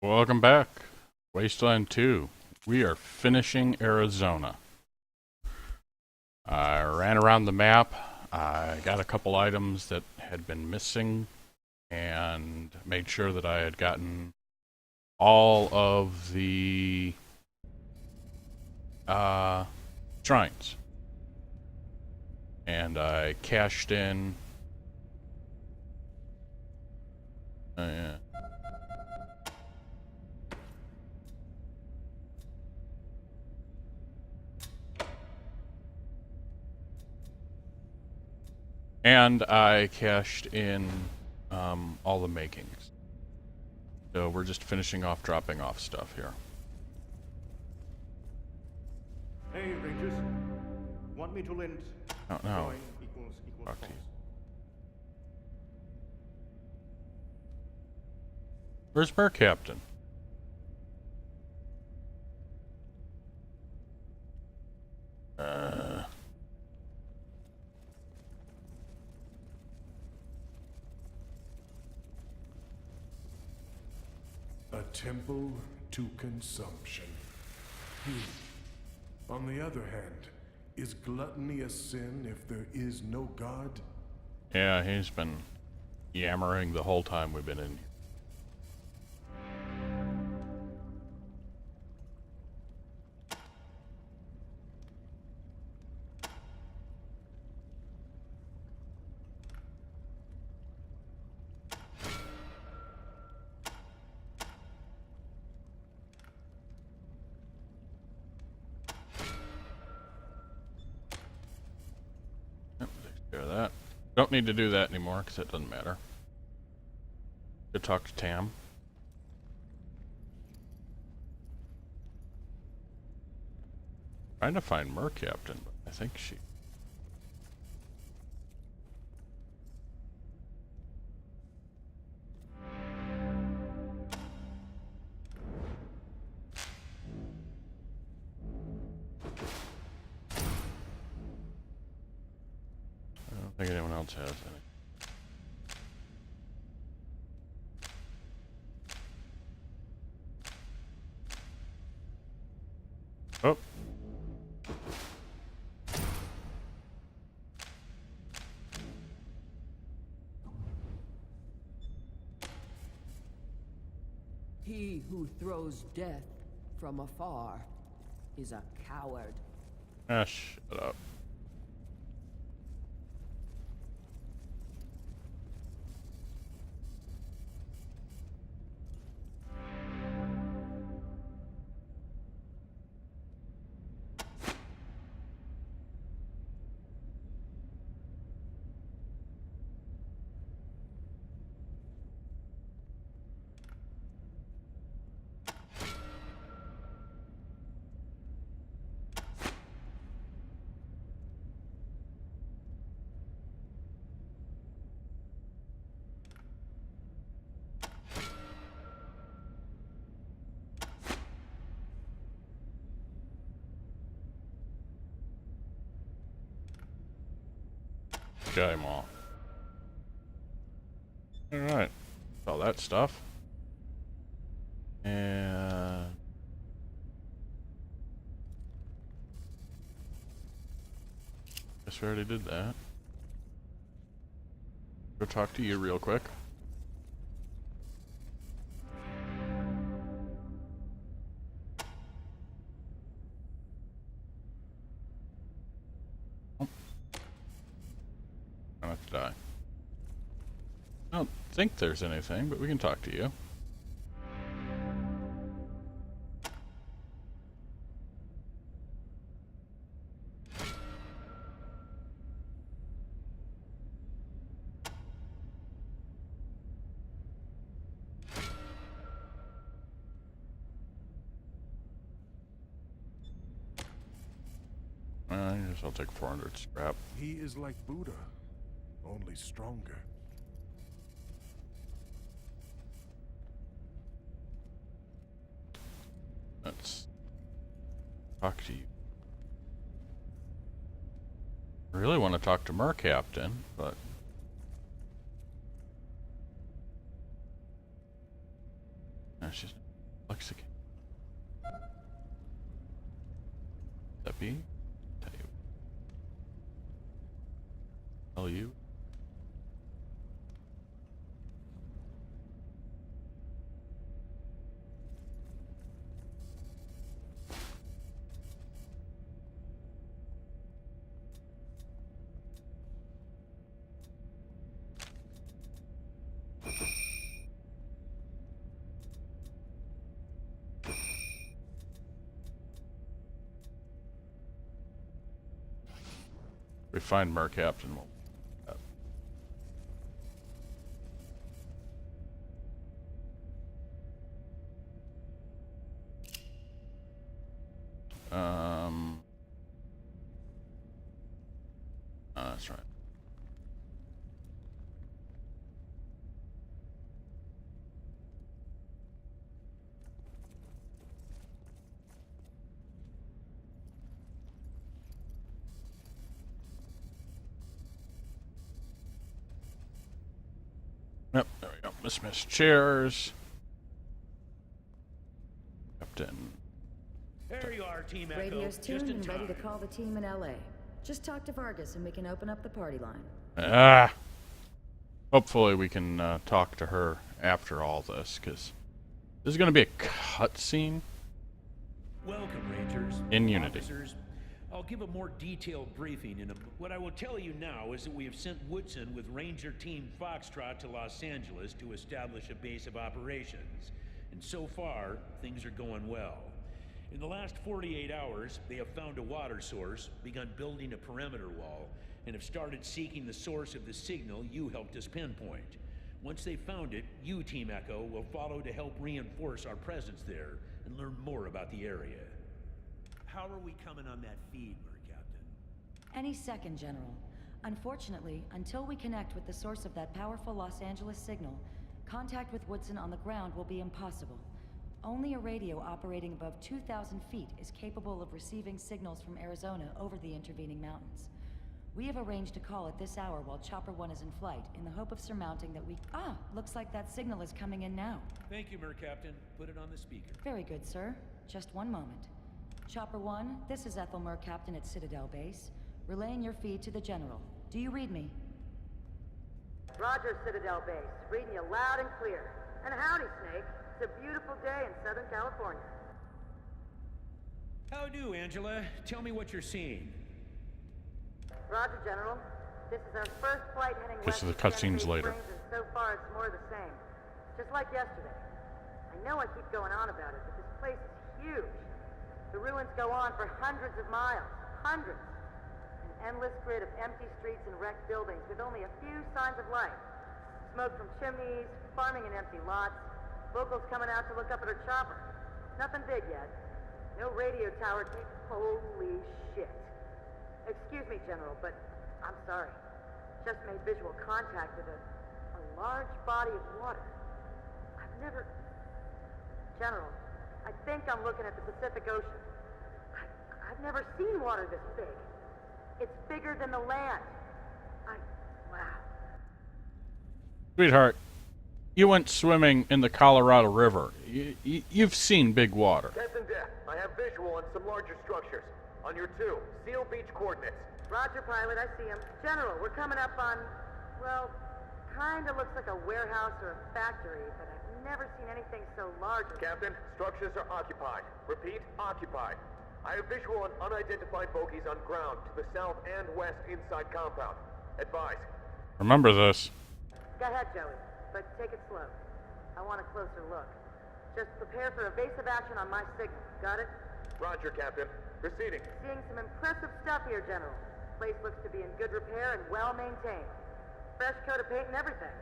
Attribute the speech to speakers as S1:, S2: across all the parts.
S1: Welcome back. Wasteland 2. We are finishing Arizona. I ran around the map. I got a couple items that had been missing and made sure that I had gotten all of the shrines. And I cashed in. And I cashed in all the makings. So we're just finishing off dropping off stuff here.
S2: Hey, Rangers. Want me to lend?
S1: Oh, no.
S2: Join equals
S1: Talk to
S2: false.
S1: you. Where's Bear Captain?
S3: A temple to consumption. On the other hand, is gluttony a sin if there is no God?
S1: Yeah, he's been yammering the whole time we've been in here. Yep, takes care of that. Don't need to do that anymore because it doesn't matter. Go talk to Tam. Trying to find Mer Captain, but I think she. I don't think anyone else has any. Oh.
S4: He who throws death from afar is a coward.
S1: Ah, shut up. Got him all. Alright. All that stuff. And guess we already did that. Go talk to you real quick. Oh. I don't have to die. I don't think there's anything, but we can talk to you. I guess I'll take 400 scrap.
S3: He is like Buddha, only stronger.
S1: Let's talk to you. I really want to talk to Mer Captain, but she's Lexicon. That be? Tell you. We find Mer Captain. That's right. Yep, there we go. Dismiss chairs. Captain.
S5: There you are, Team Echo.
S6: Radio's
S5: Just
S6: tuned
S5: in
S6: and ready to
S5: time.
S6: call the team in LA. Just talk to Vargas and we can open up the party line.
S1: Hopefully we can talk to her after all this, because this is going to be a cutscene.
S5: Welcome, Rangers.
S1: In Unity.
S5: Officers. I'll give a more detailed briefing in a... What I will tell you now is that we have sent Woodson with Ranger Team Foxtrot to Los Angeles to establish a base of operations. And so far, things are going well. In the last 48 hours, they have found a water source, begun building a perimeter wall, and have started seeking the source of the signal you helped us pinpoint. Once they've found it, you, Team Echo, will follow to help reinforce our presence there and learn more about the area. How are we coming on that feed, Mer Captain?
S6: Any second, General. Unfortunately, until we connect with the source of that powerful Los Angeles signal, contact with Woodson on the ground will be impossible. Only a radio operating above 2,000 feet is capable of receiving signals from Arizona over the intervening mountains. We have arranged a call at this hour while Chopper 1 is in flight, in the hope of surmounting that we... Ah, looks like that signal is coming in now.
S5: Thank you, Mer Captain. Put it on the speaker.
S6: Very good, sir. Just one moment. Chopper 1, this is Ethel Mer Captain at Citadel Base, relaying your feed to the General. Do you read me?
S7: Roger, Citadel Base. Reading you loud and clear. And howdy, Snake. It's a beautiful day in Southern California.
S5: How do, Angela? Tell me what you're seeing.
S7: Roger, General. This is our first flight heading
S1: This
S7: west
S1: is the
S7: to
S1: cutscenes
S7: Tennessee
S1: later.
S7: Springs, and so far it's more of the same. Just like yesterday. I know I keep going on about it, but this place is huge. The ruins go on for hundreds of miles. Hundreds. An endless grid of empty streets and wrecked buildings with only a few signs of life. Smoke from chimneys, farming in empty lots, locals coming out to look up at her chopper. Nothing big yet. No radio tower to... Holy shit. Excuse me, General, but I'm sorry. Just made visual contact with a large body of water. I've never... General, I think I'm looking at the Pacific Ocean. I've never seen water this big. It's bigger than the land. Wow.
S1: Sweetheart, you went swimming in the Colorado River. You've seen big water.
S8: Captain Death, I have visual on some larger structures. On your 2, Seal Beach coordinates.
S7: Roger, pilot, I see him. General, we're coming up on, well, kinda looks like a warehouse or a factory, but I've never seen anything so large.
S8: Captain, structures are occupied. Repeat, occupied. I have visual on unidentified bogies on ground to the south and west inside compound. Advise.
S1: Remember this.
S7: Go ahead, Joey, but take it slow. I want a closer look. Just prepare for evasive action on my signal. Got it?
S8: Roger, Captain. Proceeding.
S7: Seeing some impressive stuff here, General. Place looks to be in good repair and well maintained. Fresh coat of paint and everything.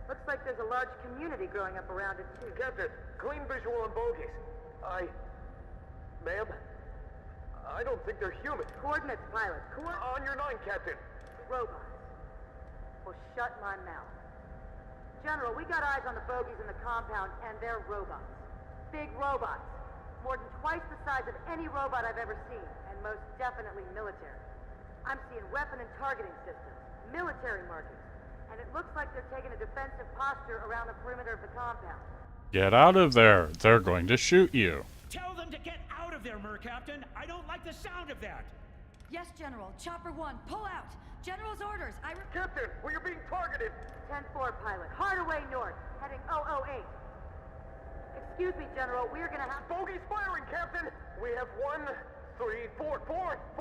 S7: Looks like there's a large community growing up around it, too.
S8: Captain, clean visual on bogies. Ma'am? I don't think they're human.
S7: Coordinates, pilot.
S8: On your 9, Captain.
S7: Robots. Well, shut my mouth. General, we got eyes on the bogies in the compound, and they're robots. Big robots. More than twice the size of any robot I've ever seen, and most definitely military. I'm seeing weapon and targeting systems, military markings, and it looks like they're taking a defensive posture around the perimeter of the compound.
S1: Get out of there. They're going to shoot you.
S5: Tell them to get out of there, Mercaptain. I don't like the sound of that.
S6: Yes, General. Chopper 1, pull out. General's orders.
S8: Captain, we are being targeted.
S7: 10-4 pilot, Hardaway North, heading 008. Excuse me, General, we're gonna have...
S8: Bogey's firing, Captain. We have 1, 3, 4.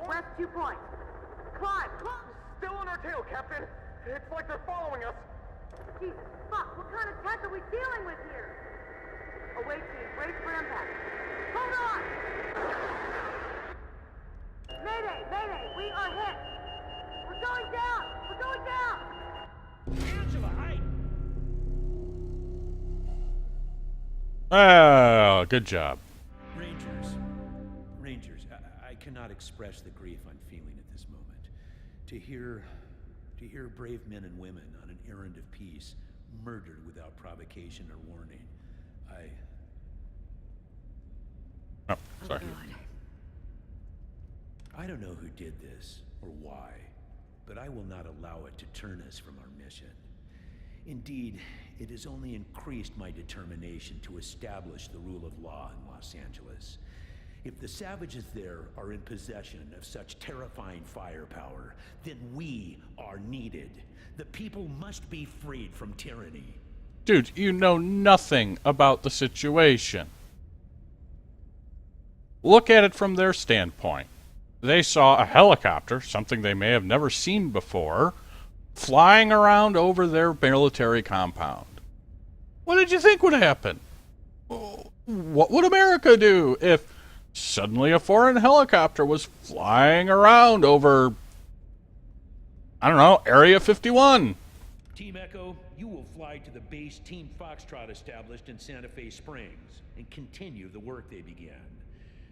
S7: West 2 points. Climb!
S8: Still on our tail, Captain. It's like they're following us.
S7: Jesus, fuck, what kind of tech are we dealing with here? Away team, brace for impact. Hold on! Mayday, we are hit! We're going down!
S5: Angela,
S1: Ah, good job.
S5: Rangers, I cannot express the grief I'm feeling at this moment. To hear brave men and women on an errand of peace murdered without provocation or warning,
S1: Oh, sorry.
S5: I don't know who did this or why, but I will not allow it to turn us from our mission. Indeed, it has only increased my determination to establish the rule of law in Los Angeles. If the savages there are in possession of such terrifying firepower, then we are needed. The people must be freed from tyranny.
S1: Dude, you know nothing about the situation. Look at it from their standpoint. They saw a helicopter, something they may have never seen before, flying around over their military compound. What did you think would happen? What would America do if suddenly a foreign helicopter was flying around over, I don't know, Area 51?
S5: Team Echo, you will fly to the base Team Foxtrot established in Santa Fe Springs and continue the work they began.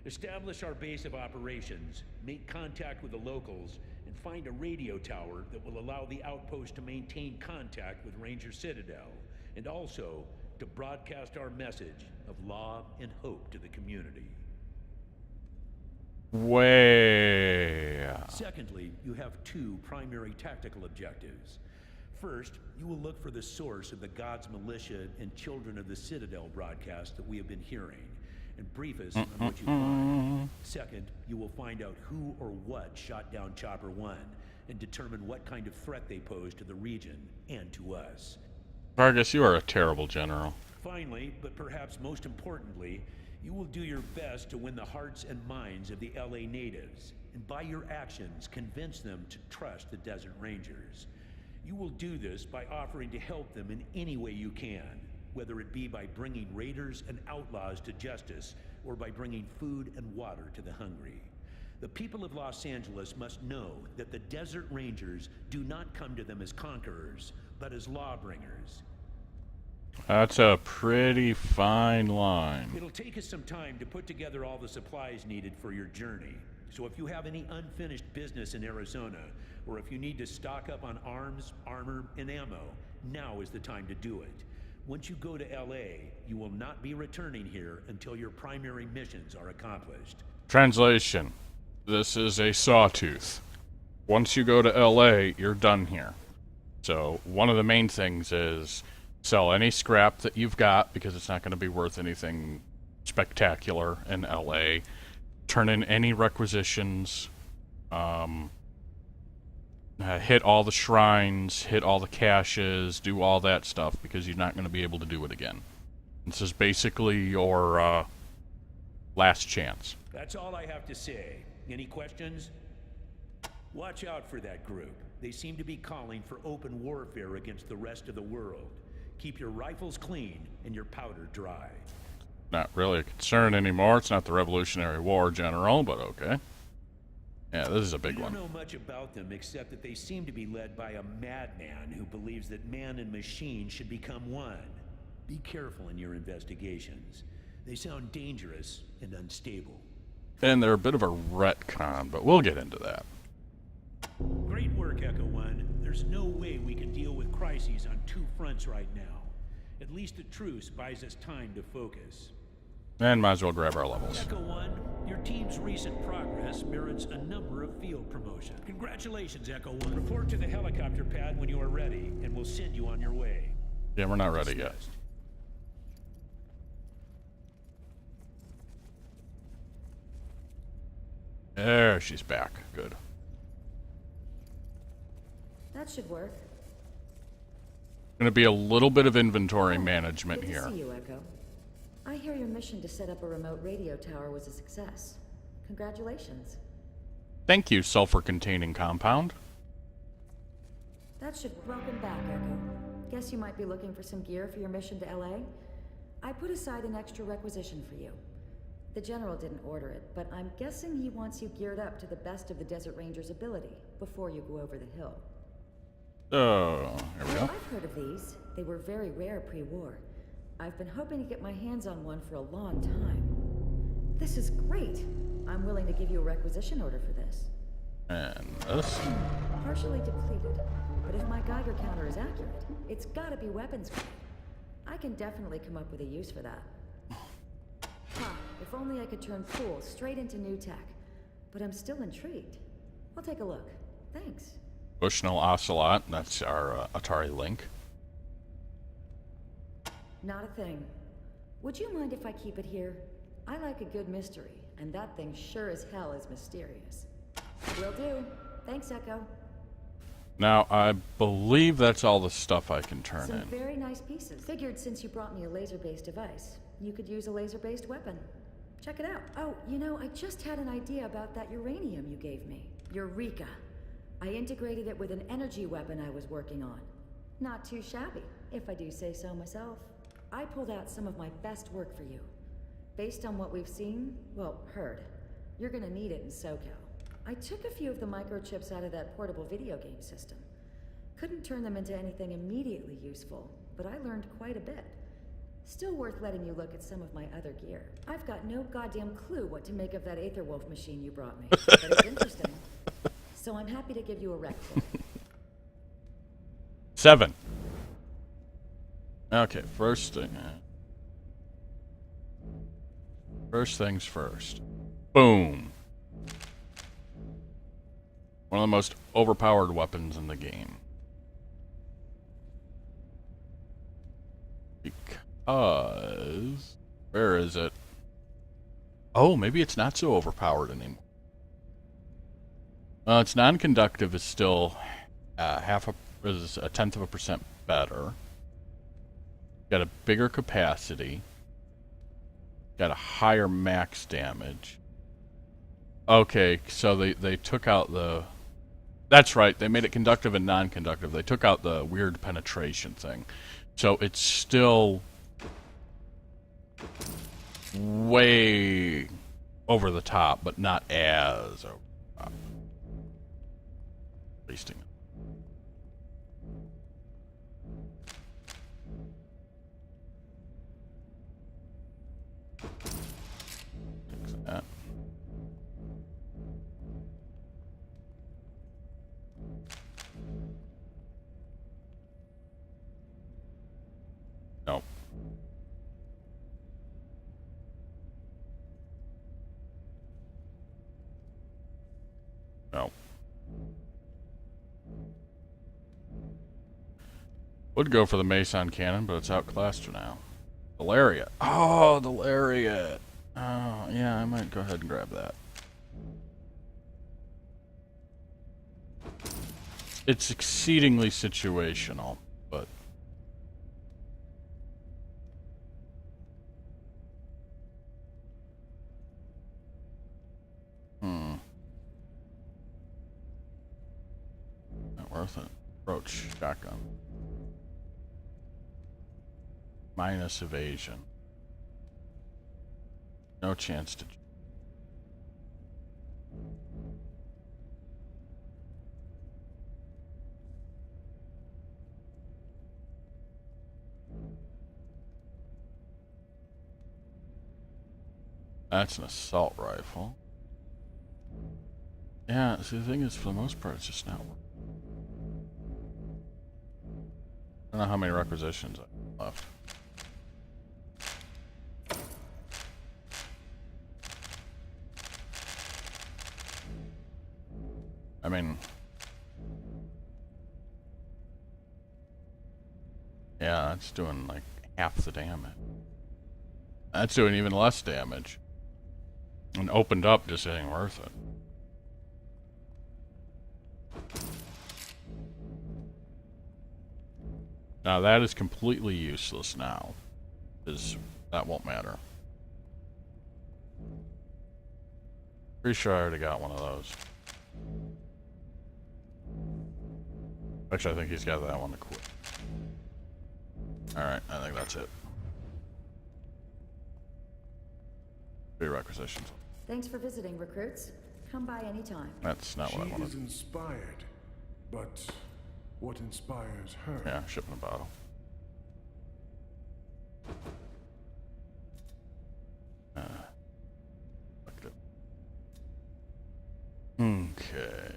S5: Establish our base of operations, make contact with the locals, and find a radio tower that will allow the outpost to maintain contact with Ranger Citadel, and also to broadcast our message of law and hope to the community.
S1: Way.
S5: Secondly, you have 2 primary tactical objectives. First, you will look for the source of the God's Militia and Children of the Citadel broadcast that we have been hearing, and brief us on what you find. Second, you will find out who or what shot down Chopper 1 and determine what kind of threat they pose to the region and to us.
S1: Vargas, you are a terrible general.
S5: Finally, but perhaps most importantly, you will do your best to win the hearts and minds of the LA natives, and by your actions convince them to trust the Desert Rangers. You will do this by offering to help them in any way you can, whether it be by bringing raiders and outlaws to justice, or by bringing food and water to the hungry. The people of Los Angeles must know that the Desert Rangers do not come to them as conquerors, but as lawbringers.
S1: That's a pretty fine line.
S5: It'll take us some time to put together all the supplies needed for your journey. So if you have any unfinished business in Arizona, or if you need to stock up on arms, armor, and ammo, now is the time to do it. Once you go to LA, you will not be returning here until your primary missions are accomplished.
S1: Translation. This is a sawtooth. Once you go to LA, you're done here. So one of the main things is sell any scrap that you've got, because it's not going to be worth anything spectacular in LA. Turn in any requisitions. Hit all the shrines, hit all the caches, do all that stuff, because you're not going to be able to do it again. This is basically your last chance.
S5: That's all I have to say. Any questions? Watch out for that group. They seem to be calling for open warfare against the rest of the world. Keep your rifles clean and your powder dry.
S1: Not really a concern anymore. It's not the Revolutionary War, General, but okay. Yeah, this is a big one.
S5: I don't know much about them except that they seem to be led by a madman who believes that man and machine should become one. Be careful in your investigations. They sound dangerous and unstable.
S1: And they're a bit of a retcon, but we'll get into that.
S5: Great work, Echo One. There's no way we can deal with crises on 2 fronts right now. At least the truce buys us time to focus.
S1: And might as well grab our levels.
S5: Echo One, your team's recent progress merits a number of field promotions. Congratulations, Echo One. Report to the helicopter pad when you are ready, and we'll send you on your way.
S1: Yeah, we're not ready yet. There, she's back. Good.
S6: That should work.
S1: Gonna be a little bit of inventory management
S6: Good to
S1: here.
S6: see you, Echo. I hear your mission to set up a remote radio tower was a success. Congratulations.
S1: Thank you, sulfur-containing compound.
S6: That should... Welcome back, Echo. Guess you might be looking for some gear for your mission to LA? I put aside an extra requisition for you. The General didn't order it, but I'm guessing he wants you geared up to the best of the Desert Ranger's ability before you go over the hill.
S1: Oh, here we go.
S6: I've heard of these. They were very rare pre-war. I've been hoping to get my hands on one for a long time. This is great. I'm willing to give you a requisition order for this.
S1: And this.
S6: Partially depleted, but if my Geiger counter is accurate, it's gotta be weapons grade. I can definitely come up with a use for that. If only I could turn cool straight into new tech. But I'm still intrigued. I'll take a look. Thanks.
S1: Bushnell Ocelot, that's our Atari Link.
S6: Not a thing. Would you mind if I keep it here? I like a good mystery, and that thing sure as hell is mysterious. Will do. Thanks, Echo.
S1: Now, I believe that's all the stuff I can turn
S6: Some
S1: in.
S6: very nice pieces. Figured since you brought me a laser-based device, you could use a laser-based weapon. Check it out. Oh, you know, I just had an idea about that uranium you gave me. Eureka. I integrated it with an energy weapon I was working on. Not too shabby, if I do say so myself. I pulled out some of my best work for you. Based on what we've seen, well, heard, you're gonna need it in SoCal. I took a few of the microchips out of that portable video game system. Couldn't turn them into anything immediately useful, but I learned quite a bit. Still worth letting you look at some of my other gear. I've got no goddamn clue what to make of that Aetherwolf machine you brought me, but it's interesting. So I'm happy to give you a rec for it.
S1: 7. Okay, first thing. First things first. Boom. One of the most overpowered weapons in the game. Because... Where is it? Oh, maybe it's not so overpowered anymore. Its non-conductive is still is a 0.1% better. Got a bigger capacity. Got a higher max damage. Okay, so they took out the... That's right, they made it conductive and non-conductive. They took out the weird penetration thing. So it's still way over the top, but not as over the top. Wasting it. Fix that. No. No. Would go for the Mason cannon, but it's outclassed now. The lariat. Oh, the lariat. Oh, yeah, I might go ahead and grab that. It's exceedingly situational, but... Not worth it. Approach shotgun. Minus evasion. No chance to... That's an assault rifle. Yeah, see, the thing is, for the most part, it's just not working. I don't know how many requisitions I have left. I mean... Yeah, that's doing like half the damage. That's doing even less damage. And opened up just ain't worth it. Now that is completely useless now. That won't matter. Pretty sure I already got one of those. Actually, I think he's got that one to quit. Alright, I think that's it. Prerequisitions.
S6: Thanks for visiting, recruits. Come by anytime.
S1: That's not what I
S3: She
S1: wanted.
S3: is inspired, but what inspires her?
S1: Yeah, shipping a bottle. Okay.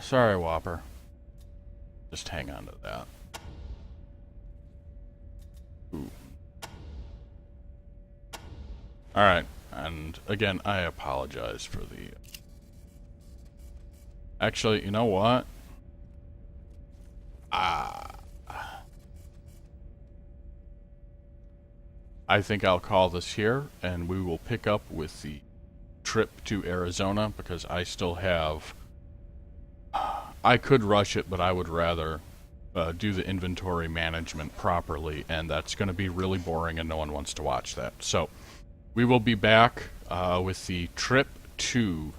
S1: Sorry, Whopper. Just hang on to that. Ooh. Alright, and again, I apologize for the... Actually, you know what? I think I'll call this here, and we will pick up with the trip to Arizona, because I still have... I could rush it, but I would rather do the inventory management properly, and that's going to be really boring, and no one wants to watch that. So, we will be back with the trip to